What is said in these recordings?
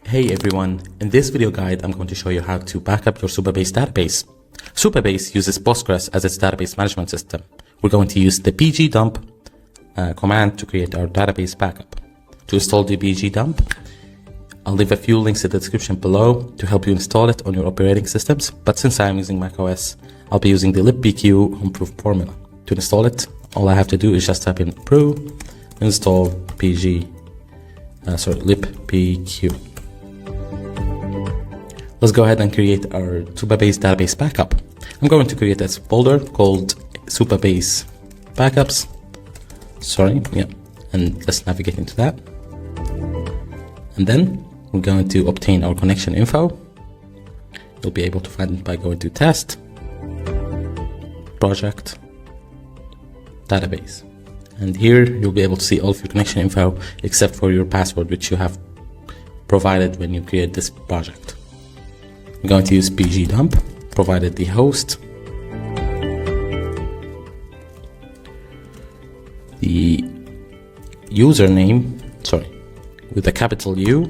Hey everyone, in this video guide I'm going to show you how to back up your Supabase database. Supabase uses Postgres as its database management system. We're going to use the pgdump command to create our database backup. To install the pgdump, I'll leave a few links in the description below to help you install it on your operating systems, but since I'm using macOS, I'll be using the libpq homeproof formula. To install it, all I have to do is just type in brew install libpq. Let's go ahead and create our Supabase database backup. I'm going to create a folder called Supabase Backups. And let's navigate into that. And then we're going to obtain our connection info. You'll be able to find it by going to test, project, database. And here you'll be able to see all of your connection info except for your password, which you have provided when you create this project. We're going to use pgdump, provided the host, the username, with a capital U,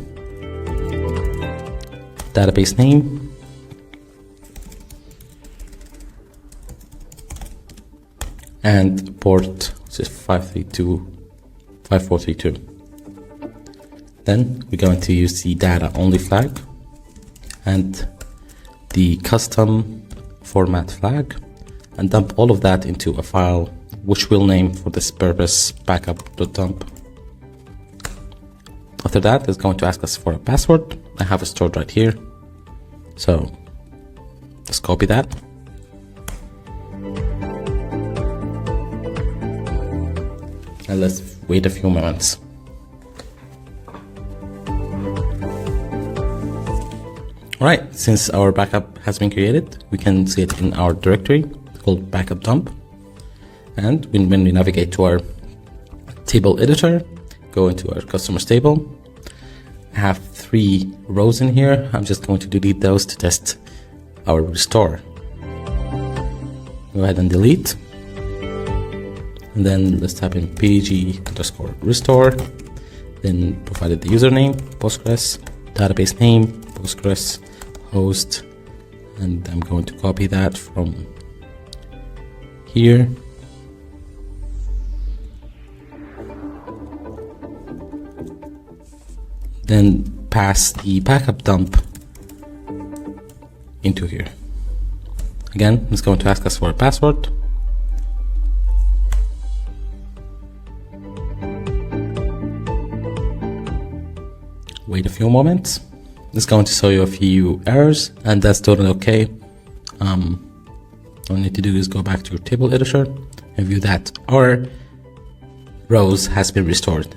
database name, and port, which is 5432. Then we're going to use the data only flag and the custom format flag and dump all of that into a file which we'll name for this purpose backup.dump. After that, it's going to ask us for a password. I have it stored right here, so let's copy that. And let's wait a few moments. Alright, since our backup has been created, we can see it in our directory called backup dump. And when we navigate to our table editor, go into our customers table. I have 3 rows in here. I'm just going to delete those to test our restore. Go ahead and delete. And then let's type in pg_restore. Then provided the username, Postgres, database name, Postgres, host, and I'm going to copy that from here. Then pass the backup dump into here. Again, it's going to ask us for a password. Wait a few moments. It's going to show you a few errors, and that's totally okay. All you need to do is go back to your table editor and view that our rows has been restored.